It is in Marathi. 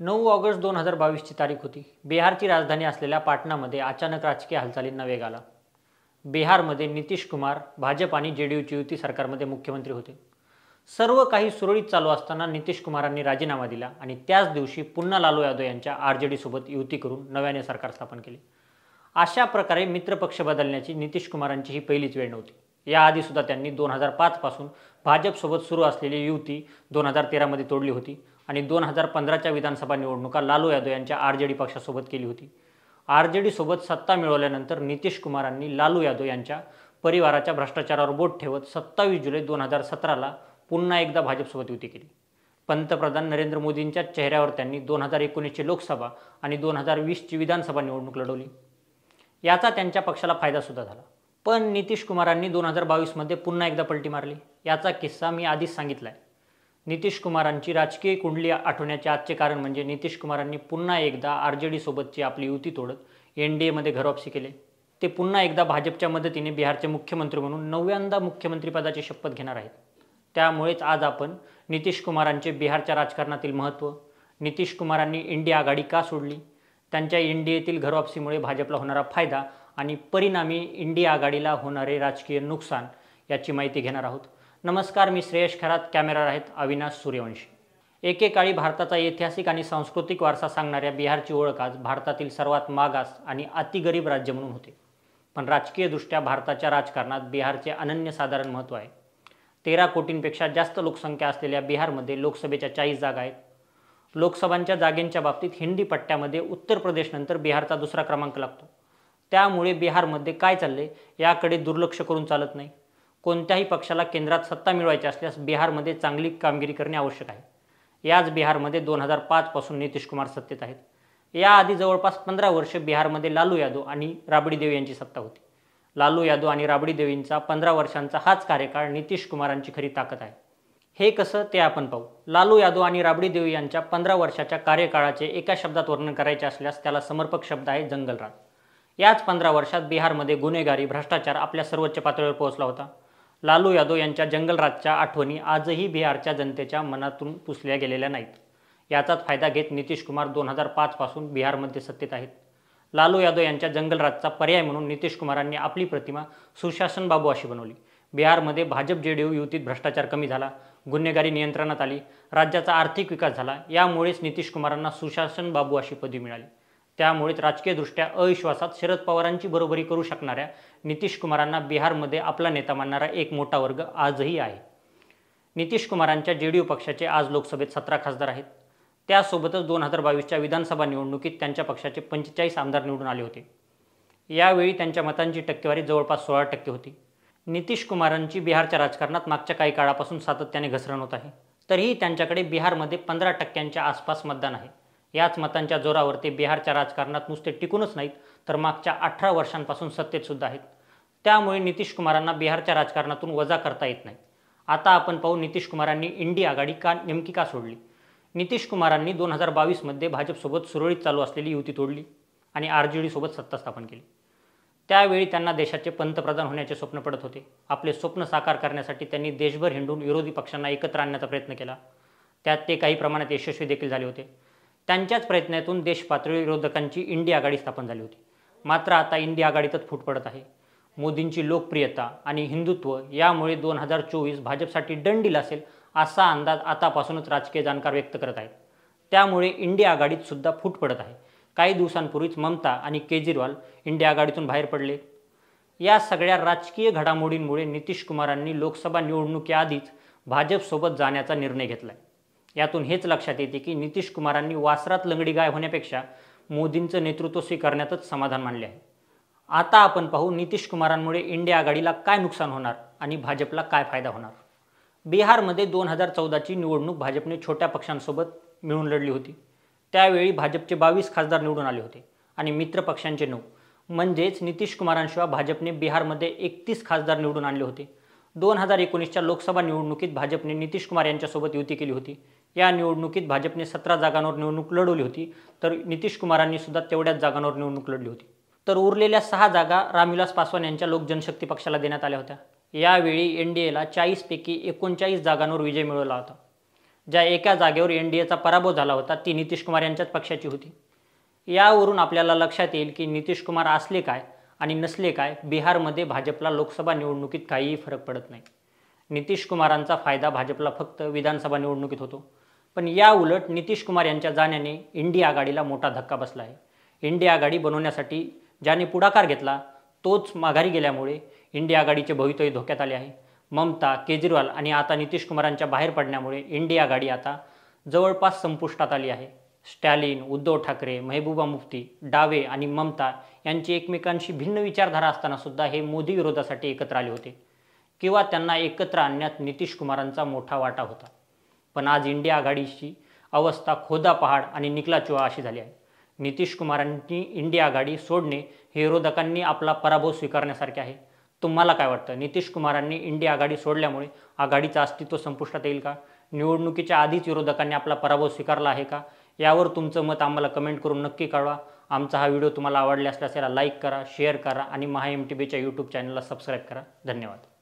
9 ऑगस्ट 2022ची तारीख होती. बिहारची राजधानी असलेल्या पाटणामध्ये अचानक राजकीय हालचालींना वेग आला. बिहारमध्ये नितीश कुमार भाजप आणि जेडीयूची युती सरकारमध्ये मुख्यमंत्री होते. सर्व काही सुरळीत चालू असताना नितीश कुमारांनी राजीनामा दिला आणि त्याच दिवशी पुन्हा लालू यादव यांच्या आरजेडीसोबत युती करून नव्याने सरकार स्थापन केले. अशा प्रकारे मित्रपक्ष बदलण्याची नितीश कुमारांची ही पहिलीच वेळ नव्हती. याआधीसुद्धा त्यांनी 2005 पासून भाजपसोबत सुरू असलेली युती 2013मध्ये तोडली होती आणि 2015च्या विधानसभा निवडणुका लालू यादव यांच्या आरजेडी पक्षासोबत केली होती. आरजेडीसोबत सत्ता मिळवल्यानंतर नितीश कुमारांनी लालू यादव यांच्या परिवाराच्या भ्रष्टाचारावर बोट ठेवत 27 जुलै 2017ला पुन्हा एकदा भाजपसोबत युती केली. पंतप्रधान नरेंद्र मोदींच्या चेहऱ्यावर त्यांनी 2019ची लोकसभा आणि 2020ची विधानसभा निवडणूक लढवली. याचा त्यांच्या पक्षाला फायदासुद्धा झाला. पण नितीश कुमारांनी 2022मध्ये पुन्हा एकदा पलटी मारली. याचा किस्सा मी आधीच सांगितला आहे. नितीश कुमारांची राजकीय कुंडली आठवण्याचे आजचे कारण म्हणजे नितीश कुमारांनी पुन्हा एकदा आरजेडीसोबतची आपली युती तोडत एनडीएमध्ये घरवापसी केले. ते पुन्हा एकदा भाजपच्या मदतीने बिहारचे मुख्यमंत्री म्हणून 9व्यांदा मुख्यमंत्रीपदाची शपथ घेणार आहेत. त्यामुळेच आज आपण नितीश कुमारांचे बिहारच्या राजकारणातील महत्त्व, नितीश कुमारांनी इंडिया आघाडी का सोडली, त्यांच्या एनडीएतील घरवापसीमुळे भाजपला होणारा फायदा आणि परिणामी इंडिया आघाडीला होणारे राजकीय नुकसान याची माहिती घेणार आहोत. नमस्कार, मी श्रेयश खरात, कॅमेरावर आहेत अविनाश सूर्यवंशी. एकेकाळी भारताचा ऐतिहासिक आणि सांस्कृतिक वारसा सांगणाऱ्या बिहारची ओळख आज भारतातील सर्वात मागास आणि अतिगरीब राज्य म्हणून होते. पण राजकीयदृष्ट्या भारताच्या राजकारणात बिहारचे अनन्यसाधारण महत्त्व आहे. 13 कोटींपेक्षा जास्त लोकसंख्या असलेल्या बिहारमध्ये लोकसभेच्या 40 जागा आहेत. लोकसभांच्या जागेंच्या बाबतीत हिंदी पट्ट्यामध्ये उत्तर प्रदेशनंतर बिहारचा दुसरा क्रमांक लागतो. त्यामुळे बिहारमध्ये काय चालले याकडे दुर्लक्ष करून चालत नाही. कोणत्याही पक्षाला केंद्रात सत्ता मिळवायची असल्यास बिहारमध्ये चांगली कामगिरी करणे आवश्यक आहे. याच बिहारमध्ये 2005 पासून नितीश कुमार सत्तेत आहेत. याआधी जवळपास 15 वर्ष बिहारमध्ये लालू यादव आणि राबडी देवी यांची सत्ता होती. लालू यादव आणि राबडी देवींचा 15 वर्षांचा हाच कार्यकाळ नितीश कुमारांची खरी ताकद आहे. हे कसं ते आपण पाहू. लालू यादव आणि राबडी देवी यांच्या 15 वर्षाच्या कार्यकाळाचे एका शब्दात वर्णन करायचे असल्यास त्याला समर्पक शब्द आहे जंगलराज. याच 15 वर्षात बिहारमध्ये गुन्हेगारी, भ्रष्टाचार आपल्या सर्वोच्च पातळीवर पोहोचला होता. लालू यादव यांच्या जंगलराजच्या आठवणी आजही बिहारच्या जनतेच्या मनातून पुसल्या गेलेल्या नाहीत. याचाच फायदा घेत नितीश कुमार 2005 पासून बिहारमध्ये सत्तेत आहेत. लालू यादव यांच्या जंगलराजचा पर्याय म्हणून नितीश कुमारांनी आपली प्रतिमा सुशासन बाबू अशी बनवली. बिहारमध्ये भाजप जेडीयू युतीत भ्रष्टाचार कमी झाला, गुन्हेगारी नियंत्रणात आली, राज्याचा आर्थिक विकास झाला. यामुळेच नितीश कुमारांना सुशासन बाबू अशी पदवी मिळाली. त्यामुळेच राजकीयदृष्ट्या अविश्वासात शरद पवारांची बरोबरी करू शकणाऱ्या नितीश कुमारांना बिहारमध्ये आपला नेता मानणारा एक मोठा वर्ग आजही आहे. नितीश कुमारांच्या जेडीयू पक्षाचे आज लोकसभेत 17 खासदार आहेत. त्यासोबतच 2022च्या विधानसभा निवडणुकीत त्यांच्या पक्षाचे 45 आमदार निवडून आले होते. यावेळी त्यांच्या मतांची टक्केवारी जवळपास 16% होती. नितीश कुमारांची बिहारच्या राजकारणात मागच्या काही काळापासून सातत्याने घसरण होत आहे. तरीही त्यांच्याकडे बिहारमध्ये 15% आसपास मतदान आहे. याच मतांच्या जोरावर ते बिहारच्या राजकारणात नुसते टिकूनच नाहीत तर मागच्या 18 वर्षांपासून सत्तेतसुद्धा आहेत. त्यामुळे नितीश कुमारांना बिहारच्या राजकारणातून वजा करता येत नाही. आता आपण पाहू नितीश कुमारांनी इंडिया आघाडी नेमकी का सोडली. नितीश कुमारांनी 2022मध्ये भाजपसोबत सुरळीत चालू असलेली युती तोडली आणि आरजेडीसोबत सत्ता स्थापन केली. त्यावेळी त्यांना देशाचे पंतप्रधान होण्याचे स्वप्न पडत होते. आपले स्वप्न साकार करण्यासाठी त्यांनी देशभर हिंडून विरोधी पक्षांना एकत्र आणण्याचा प्रयत्न केला. त्यात ते काही प्रमाणात यशस्वी देखील झाले होते. त्यांच्याच प्रयत्नातून देशपातळीवर विरोधकांची इंडिया आघाडी स्थापन झाली होती. मात्र आता इंडिया आघाडीतच फूट पडत आहे. मोदींची लोकप्रियता आणि हिंदुत्व यामुळे 2024 भाजपसाठी दंडील असेल असा अंदाज आतापासूनच राजकीय जाणकार व्यक्त करत आहेत. त्यामुळे इंडिया आघाडीत सुद्धा फूट पडत आहे. काही दिवसांपूर्वीच ममता आणि केजरीवाल इंडिया आघाडीतून बाहेर पडले. या सगळ्या राजकीय घडामोडींमुळे नितीश कुमारांनी लोकसभा निवडणुकीआधीच भाजपसोबत जाण्याचा निर्णय घेतला आहे. यातून हेच लक्षात येते की नितीश कुमारांनी वासरात लंगडी गाय होण्यापेक्षा मोदींचं नेतृत्व स्वीकारण्यातच समाधान मानले आहे. आता आपण पाहू नितीश कुमारांमुळे इंडिया आघाडीला काय नुकसान होणार आणि भाजपला काय फायदा होणार. बिहारमध्ये 2014ची निवडणूक भाजपने छोट्या पक्षांसोबत मिळून लढली होती. त्यावेळी भाजपचे 22 खासदार निवडून आले होते आणि मित्र पक्षांचे 9, म्हणजेच नितीश कुमारांशिवाय भाजपने बिहारमध्ये 31 खासदार निवडून आणले होते. 2019च्या लोकसभा निवडणुकीत भाजपने नितीश कुमार यांच्यासोबत युती केली होती. या निवडणुकीत भाजपने 17 जागांवर निवडणूक लढवली होती तर नितीश कुमारांनी सुद्धा तेवढ्याच जागांवर निवडणूक लढली होती. तर उरलेल्या 6 जागा रामविलास पासवान यांच्या लोक जनशक्ती पक्षाला देण्यात आल्या होत्या. यावेळी एनडीएला 40 पैकी 39 जागांवर विजय मिळवला होता. ज्या एका जागेवर NDAचा पराभव झाला होता ती नितीश कुमार यांच्याच पक्षाची होती। यावरून आपल्याला लक्षात येईल की नितीश कुमार असले काय आणि नसले काय, बिहारमध्ये भाजपला लोकसभा निवडणुकीत काहीही फरक पडत नाही। नितीश कुमारांचा फायदा भाजपला फक्त विधानसभा निवडणुकीत होतो। पण या उलट नितीश कुमार यांच्या जाण्याने इंडिया आघाडीला मोठा धक्का बसला आहे। इंडिया आघाडी बनवण्यासाठी ज्याने पुढाकार घेतला तोच माघारी गेल्यामुळे इंडिया आघाडीचे भवितव्य धोक्यात आले आहे। ममता, केजरीवाल आणि आता नितीश कुमारांच्या बाहेर पडण्यामुळे इंडिया आघाडी आता जवळपास संपुष्टात आली आहे। स्टॅलिन, उद्धव ठाकरे, महबूबा मुफ्ती, डावे आणि ममता यांची एकमेकांशी भिन्न विचारधारा असताना सुद्धा हे मोदी विरोधासाठी एकत्र आले होते किंवा त्यांना एकत्र आणण्यात नितीश कुमारांचा मोठा वाटा होता। पण आज इंडिया आघाडीची अवस्था खोदा पहाड आणि निकला चुहा अशी झाली आहे। नितीश कुमारांनी इंडिया आघाडी सोडणे हे विरोधकांनी आपला पराभव स्वीकारण्यासारखे आहे। तुम्हाला काय वाटतं? नितीश कुमारांनी इंडिया आघाडी सोडल्यामुळे आघाडीचं अस्तित्व संपुष्टात येईल का? निवडणुकीच्या आधीच विरोधकांनी आपला पराभव स्वीकारला आहे का? यावर तुमचं मत आम्हाला कमेंट करून नक्की कळवा। आमचा हा व्हिडिओ तुम्हाला आवडला असल्यास याला लाईक करा, शेअर करा आणि MahaMTBच्या यूट्यूब चॅनलला सबस्क्राईब करा। धन्यवाद।